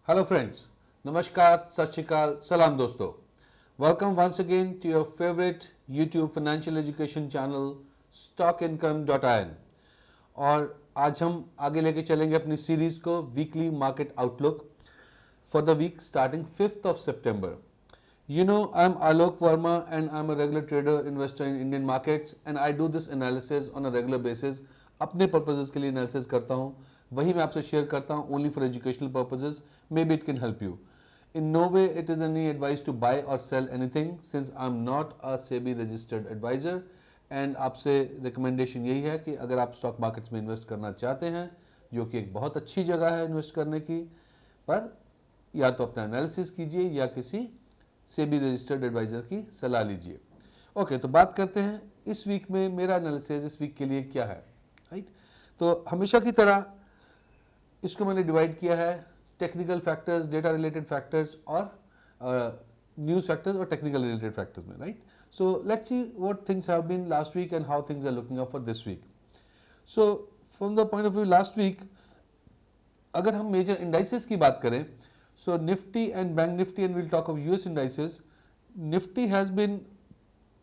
Hello friends, Namaskar, Sat Shri Akal, Salam dosto. Welcome once again to your favorite YouTube financial education channel stockincome.in और आज हम आगे लेके चलेंगे अपनी सीरीज को weekly market outlook for the week starting 5th of September. You know, I'm Alok Verma and I'm a regular trader investor in Indian markets and I do this analysis on a regular basis. अपने purposes के लिए analysis करता हूँ, वही मैं आपसे share करता हूँ only for educational purposes. Maybe it can help you. In no way it is any advice to buy or sell anything since I'm not a SEBI registered advisor. And आपसे recommendation यही है कि अगर आप stock markets में invest करना चाहते हैं, जो कि एक बहुत अच्छी जगह है इन्वेस्ट करने की, पर या तो अपना एनालिसिस कीजिए या किसी सेबी रजिस्टर्ड एडवाइजर की सलाह लीजिए. ओके, तो बात करते हैं इस वीक में मेरा एनालिसिस इस वीक के लिए क्या है. राइट, तो हमेशा की तरह इसको मैंने डिवाइड किया है technical factors, data related factors और न्यूज़ फैक्टर्स और टेक्निकल रिलेटेड फैक्टर्स में. Right, so let's see what things have been last week and how things are looking up for this week. So from the point of view last week, अगर हम major indices की बात करें, so Nifty and Bank Nifty, and we'll talk of US indices. Nifty has been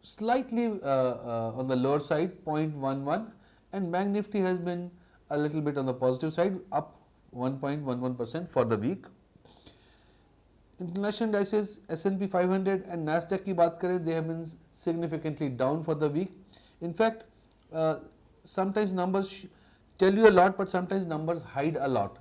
slightly on the lower side, 0.11, and Bank Nifty has been a little bit on the positive side, up 1.11% for the week. International indices S&P 500 and Nasdaq की बात करें, they have been significantly down for the week. In fact, sometimes numbers tell you a lot, but sometimes numbers hide a lot.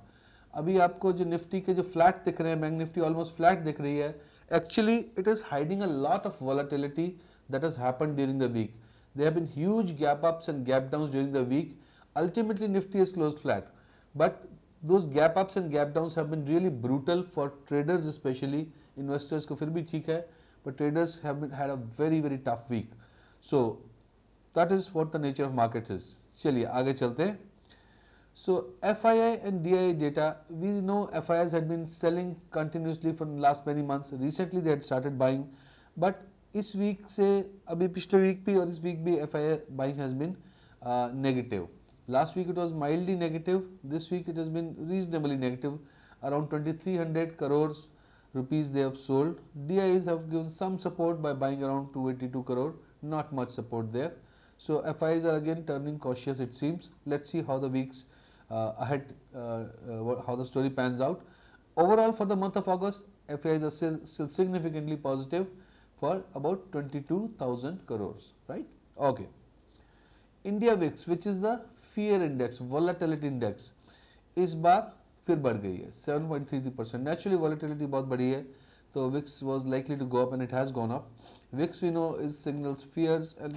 अभी आपको जो Nifty के जो flat दिख रहे हैं, बैंक निफ्टी ऑलमोस्ट फ्लैट दिख रही है, actually it is hiding a lot of volatility that has happened during the week. There have been huge gap ups and gap downs during the week. Ultimately Nifty is closed flat, but those gap ups and gap downs have been really brutal for traders, especially. Investors को फिर भी ठीक है, but traders have had a very tough week. So that is what the nature of markets is. चलिए आगे चलते हैं. So FII and DIA data, we know FIIs had been selling continuously for the last many months. Recently they had started buying, but इस week से अभी पिछले week भी और इस week भी FII buying has been negative. Last week it was mildly negative. This week it has been reasonably negative. Around 2300 crores rupees they have sold. DIs have given some support by buying around 282 crore. Not much support there. So FIs are again turning cautious, it seems. Let's see how the weeks ahead, how the story pans out. Overall for the month of August, FIs are still significantly positive for about 22,000 crores. Right? Okay. India VIX, which is the fear index, volatility index, इस बार फिर बढ़ गई है 7.33%. Naturally volatility बहुत बढ़ी है, तो VIX was likely to go up and it has gone up. VIX we know is signals fears and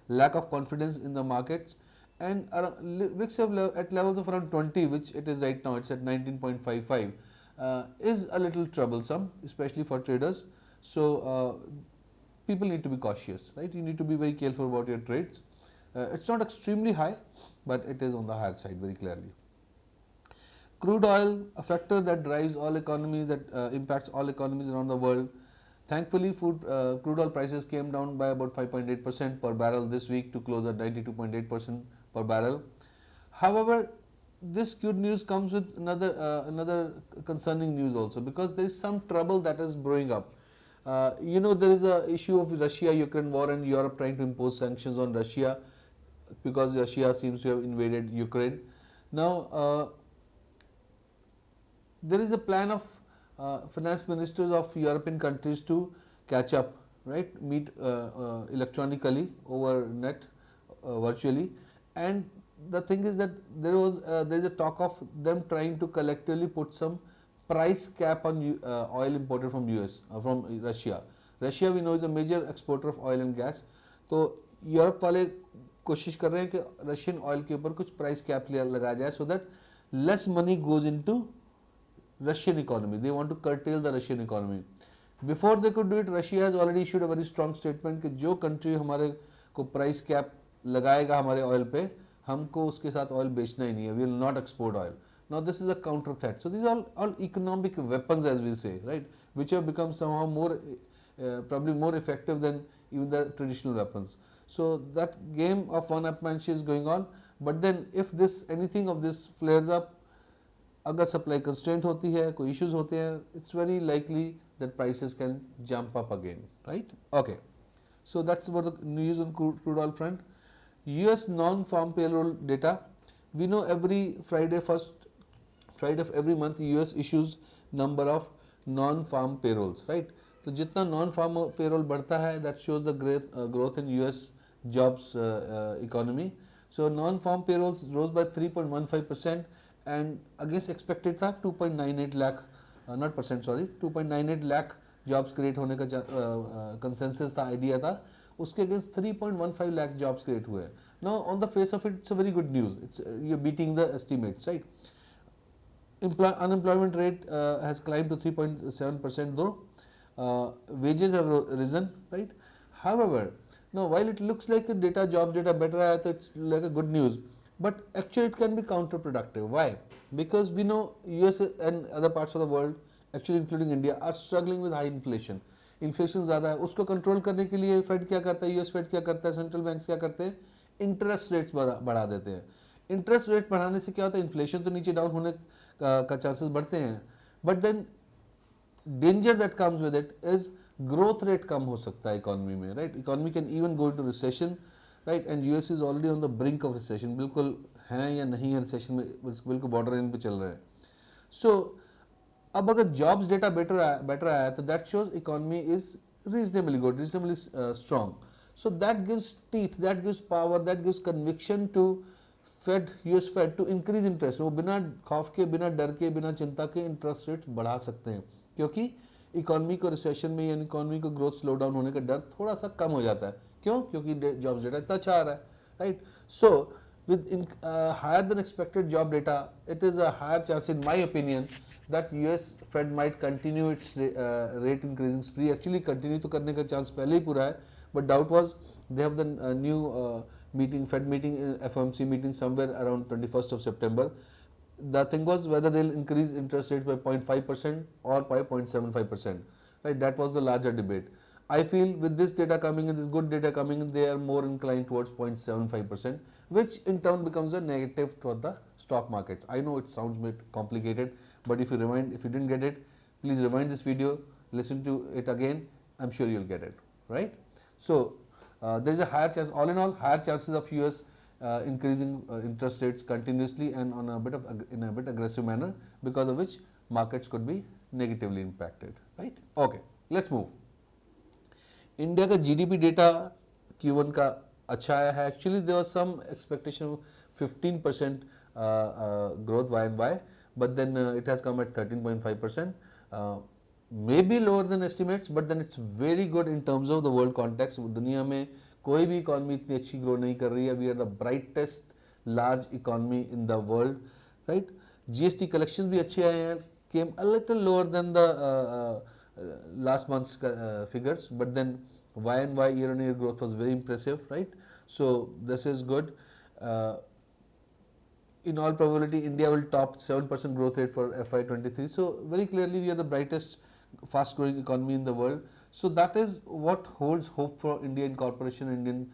lack of confidence in the markets, and VIX at levels of around 20, which it is right now, it's at 19.55, is a little troublesome, especially for traders. So people need to be cautious, right? You need to be very careful about your trades. It's not extremely high, but it is on the higher side very clearly. Crude oil, a factor that drives all economies, that impacts all economies around the world. Thankfully, crude oil prices came down by about 5.8% per barrel this week to close at 92.8% per barrel. However, this good news comes with another concerning news also, because there is some trouble that is brewing up. You know, there is a issue of Russia-Ukraine war and Europe trying to impose sanctions on Russia because Russia seems to have invaded Ukraine. Now, there is a plan of finance ministers of European countries to catch up, right? Meet electronically over net, virtually, and the thing is that there is a talk of them trying to collectively put some price cap on oil imported from US, from Russia. Russia we know is a major exporter of oil and gas. तो Europe वाले कोशिश कर रहे हैं कि Russian oil के ऊपर कुछ प्राइस कैप लगाया जाए, so that less money goes into Russian economy. They want to curtail the Russian economy. Before they could do it, Russia has already issued a very strong statement कि जो country हमारे को price cap लगाएगा हमारे oil पे, हमको उसके साथ oil बेचना ही नहीं है. We will not export oil. Now this is a counter threat. So these are all economic weapons, as we say, right, which have become somehow more, probably more effective than even the traditional weapons. So that game of one-upmanship is going on. But then if anything of this flares up, अगर supply constraint होती है, कोई issues होते हैं, it's very likely that prices can jump up again, right? Okay, so that's about the news on crude oil front. US non-farm payroll data. We know every Friday, first Friday of every month, US issues number of non-farm payrolls, right? तो जितना non-farm payroll बढ़ता है, that shows the growth in US jobs economy. So non-farm payrolls rose by 3.15% and against expected था 2.98 lakh, not percent sorry, 2.98 lakh jobs create होने का consensus था, idea था, उसके अगेंस्ट 3.15 लाख जॉब्स क्रिएट हुए। Now on the face of it it's a very good news, it's you are beating the estimates, right? Unemployment rate has climbed to 3.7% though. Wages have risen, right? However, now while it looks like data, jobs data better आया तो it's like a good news, but actually it can be counterproductive. Why? Because we know US and other parts of the world, actually including India, are struggling with high inflation. Inflation ज़्यादा है, उसको control करने के लिए fade क्या करता है, US Fed क्या करता है, सेंट्रल बैंक क्या करते हैं, इंटरेस्ट रेट्स बढ़ा देते हैं। इंटरेस्ट रेट बढ़ाने से क्या होता है, इन्फ्लेशन तो नीचे डाउन होने का चांसेस बढ़ते हैं, but then danger that comes with it is growth rate कम हो सकता है इकोनॉमी में, right? Economy can even go into recession, right? And US is already on the brink of recession, बिल्कुल है या नहीं है रिसेशन में, बिल्कुल बॉर्डर लाइन पे चल रहे हैं। सो अब अगर जॉब्स डेटा बेटर आया तो that shows economy is reasonably good, reasonably strong, so that gives teeth, that gives power, that gives conviction to Fed, US Fed to increase interest. वो बिना खौफ के, बिना डर के, बिना चिंता के इंटरेस्ट रेट बढ़ा सकते हैं, क्योंकि इकोनॉमी को रिसेशन में यानी इकोनॉमी को ग्रोथ स्लो डाउन होने का डर थोड़ा सा कम हो जाता है। क्यों? क्योंकि जॉब्स डेटा इतना अच्छा आ रहा है, right? So with higher than expected job data, it is a higher chance, in my opinion, that US Fed might continue its rate increasing spree. Actually continue तो करने का chance पहले ही पूरा है, but doubt was they have the new meeting, Fed meeting, FOMC meeting somewhere around 21st of September. The thing was whether they'll increase interest rates by 0.5% or by 0.75%, right? That was the larger debate. I feel with this data coming in, this good data coming in, they are more inclined towards 0.75%, which in turn becomes a negative for the stock markets. I know it sounds a bit complicated, but if you didn't get it, please rewind this video, listen to it again. I'm sure you'll get it, right? So there is a higher chance, all in all, higher chances of US increasing interest rates continuously and on in a bit aggressive manner, because of which markets could be negatively impacted, right? Okay, let's move. India का GDP data Q1 का अच्छा आया है। Actually there was some expectation of 15% growth Y and Y, but then it has come at 13.5%, maybe lower than estimates, but then it's very good in terms of the world context. दुनिया में कोई भी economy इतनी अच्छी grow नहीं कर रही है। We are the brightest large economy in the world, right? GST collection भी अच्छे आए हैं, came a little lower than the last month's figures, but then Y year on year growth was very impressive, right? So this is good. In all probability, India will top 7% growth rate for FY23. So very clearly, we are the brightest, fast-growing economy in the world. So that is what holds hope for Indian corporation, Indian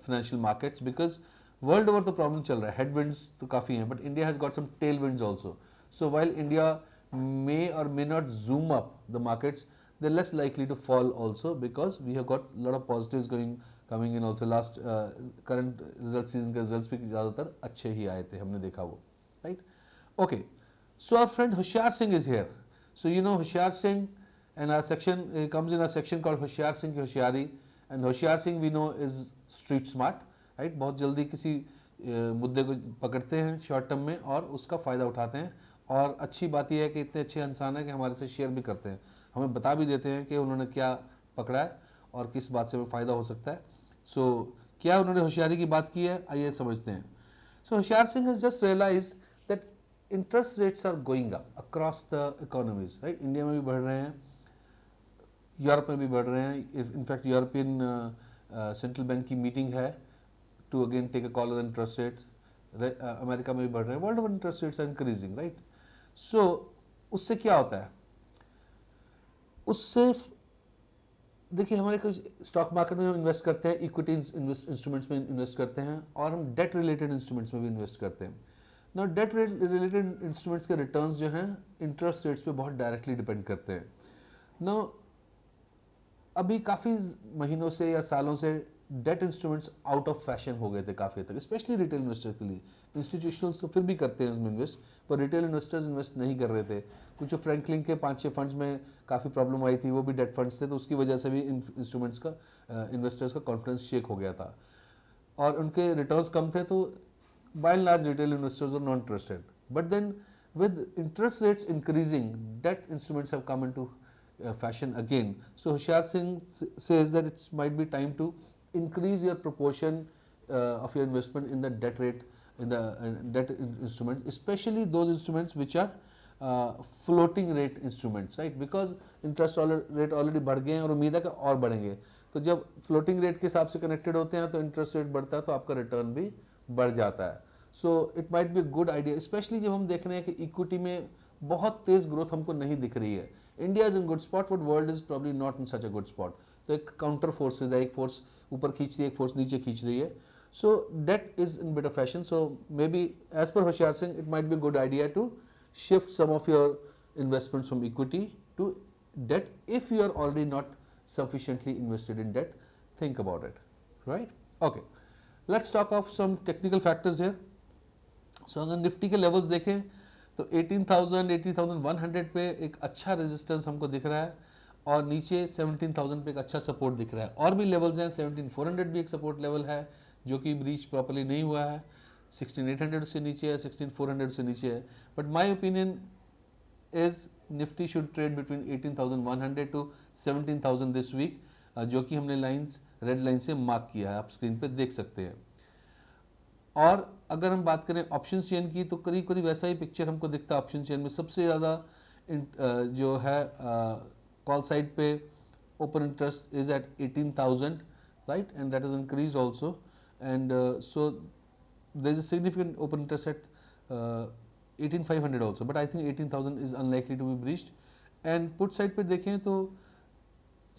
financial markets, because world over the problem चल रहा है, headwinds तो काफी हैं, but India has got some tailwinds also. So while India may or may not zoom up the markets, they're less likely to fall also, because we have got a lot of positives coming in also. Last current result season के results भी ज़्यादातर अच्छे ही आए थे, हमने देखा वो, right? Okay, so our friend Hoshyar Singh is here. So you know Hoshyar Singh, and our section comes in a section called Hoshyar Singh की होशियारी, and Hoshyar Singh we know is street smart, right? बहुत जल्दी किसी मुद्दे को पकड़ते हैं short term में और उसका फ़ायदा उठाते हैं। और अच्छी बात यह है कि इतने अच्छे इंसान हैं कि हमारे से शेयर भी करते हैं, हमें बता भी देते हैं कि उन्होंने क्या पकड़ा है और किस बात से हमें फ़ायदा हो सकता है। सो क्या उन्होंने होशियारी की बात की है, आइए समझते हैं। So Hoshiyar Singh has just realise that interest rates are going up across the economies, right? India में भी बढ़ रहे हैं, यूरोप में भी बढ़ रहे हैं। इनफैक्ट यूरोपियन सेंट्रल बैंक की मीटिंग है to again take a call on interest rates. America में भी बढ़ रहे हैं, world over interest rates are increasing, right? So उससे क्या होता है, उससे देखिए हमारे कुछ स्टॉक मार्केट में हम इन्वेस्ट करते हैं, इक्विटी इंस्ट्रूमेंट्स में इन्वेस्ट करते हैं और हम डेट रिलेटेड इंस्ट्रूमेंट्स में भी इन्वेस्ट करते हैं। ना डेट रिलेटेड इंस्ट्रूमेंट्स के रिटर्न्स जो हैं इंटरेस्ट रेट्स पे बहुत डायरेक्टली डिपेंड करते हैं ना। अभी काफ़ी महीनों से या सालों से debt instruments out of fashion हो गए थे काफ़ी हद तक, स्पेशली रिटेल इन्वेस्टर के लिए। इंस्टीट्यूशनल्स तो फिर भी करते हैं उसमें इन्वेस्ट, पर रिटेल इन्वेस्टर्स इन्वेस्ट नहीं कर रहे थे। कुछ फ्रैंकलिन के 5-6 फंड्स में काफ़ी प्रॉब्लम आई थी, वो भी डेट फंड्स थे, तो उसकी वजह से भी इंस्ट्रूमेंट्स का इन्वेस्टर्स का कॉन्फिडेंस शेक हो गया था और उनके रिटर्न्स कम थे, तो by and large retail investors were not interested. But then with interest rates increasing, debt instruments have come into fashion again. So Hoshiyar Singh says that it might be time to increase your proportion of your investment in the debt rate, in the debt instruments, especially those instruments which are floating rate instruments, right? Because interest rate already बढ़ गए हैं और उम्मीद है कि और बढ़ेंगे, तो जब फ्लोटिंग रेट के हिसाब से कनेक्टेड होते हैं तो इंटरेस्ट रेट बढ़ता है तो आपका रिटर्न भी बढ़ जाता है। So it might be good idea, specially जब हम देख रहे हैं कि इक्विटी में बहुत तेज ग्रोथ हमको नहीं दिख रही है। India is in good spot but world is probably not in such a good spot. तो एक काउंटर फोर्सेज है, एक फोर्स ऊपर खींच रही है, एक फोर्स नीचे खींच रही है। So debt is in bit of fashion, so maybe as per Hoshiyar Singh it might be good idea to shift some of your investments from equity to debt if you are already not sufficiently invested in debt. Think about it, right? Okay, let's talk of some technical factors here. So अगर Nifty के levels देखें तो 18,000 18,100 पे एक अच्छा resistance हमको दिख रहा है और नीचे 17,000 पे एक अच्छा सपोर्ट दिख रहा है। और भी लेवल्स हैं, 17,400 भी एक सपोर्ट लेवल है जो कि ब्रीच प्रॉपर्ली नहीं हुआ है, 16,800 से नीचे है, 16,400 से नीचे है। But my opinion is Nifty should trade between 18,100 to 17,000 this week, जो कि हमने लाइंस रेड लाइन से मार्क किया है, आप स्क्रीन पे देख सकते हैं। और अगर हम बात करें ऑप्शन चेन की तो करीब करीब वैसा ही पिक्चर हमको दिखता है। ऑप्शन चेन में सबसे ज़्यादा जो है कॉल साइड पे open interest is at 18,000, right, and that is increase also, and so there is a significant open interest at 18,500 also, but I think 18,000 is unlikely to be breached. And put side पे देखें तो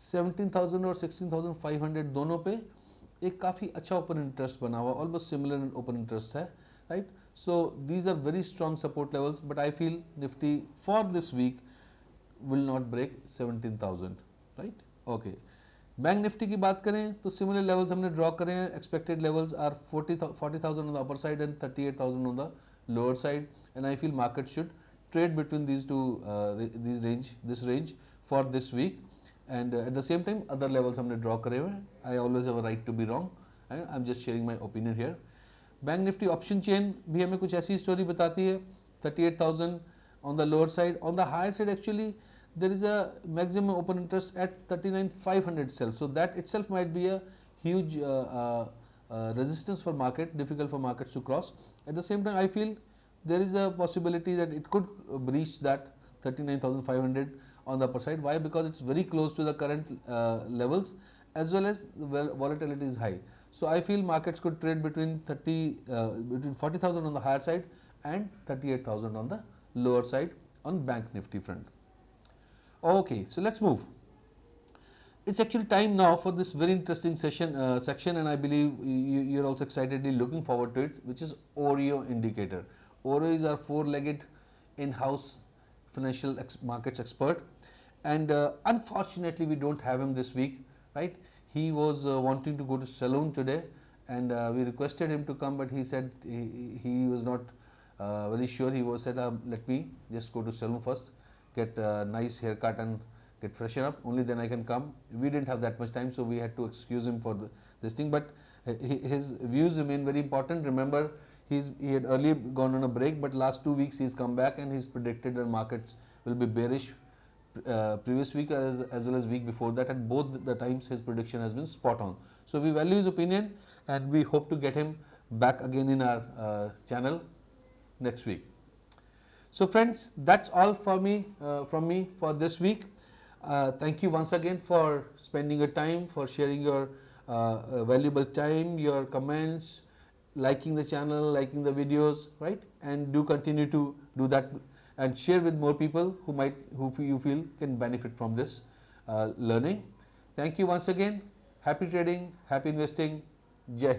17,000 और 16,500 दोनों पे एक काफ़ी अच्छा open interest बना हुआ, ऑलमोस्ट सिमिलर ओपन इंटरेस्ट है, right. So these are very strong support levels, but I feel Nifty for this week will not break 17,000, right. Okay, bank Nifty की बात करें तो सिमिलर लेवल्स हमने ड्रॉ करे हैं। Expected levels are 40,000 on the upper side and 38,000 on the lower side, and I feel market should trade between these two this range for this week, and at the same time other levels हमने draw करे हुए हैं। I always have a right to be wrong and I am just sharing my opinion here. Bank Nifty option chain भी हमें कुछ ऐसी story बताती है, 38,000 on the lower side. On the higher side actually there is a maximum open interest at 39,500 itself, so that itself might be a huge resistance for market, difficult for markets to cross. At the same time I feel there is a possibility that it could breach that 39,500 on the upper side. Why? Because it's very close to the current levels, as well as volatility is high. So I feel markets could trade between 40,000 on the higher side and 38,000 on the lower side on bank nifty front. Okay, so let's move. It's actually time now for this very interesting section, and I believe you're also excitedly looking forward to it, which is Oreo indicator. Oreo is our four-legged in-house financial markets expert, and unfortunately we don't have him this week, right? He was wanting to go to salon today, and we requested him to come, but he said he was not very sure. He was said, let me just go to salon first, get a nice haircut and get freshen up, only then I can come. We didn't have that much time, so we had to excuse him for this thing, but his views remain very important. Remember, he had earlier gone on a break, but last 2 weeks he's come back and he's predicted that markets will be bearish previous week as well as week before that, and both the times his prediction has been spot on. So we value his opinion and we hope to get him back again in our channel next week. So friends, that's all for me from me for this week. Thank you once again for spending your time, for sharing your valuable time, your comments, liking the channel, liking the videos, right? And do continue to do that and share with more people who you feel can benefit from this learning. Thank you once again. Happy trading, happy investing. Jai Hind.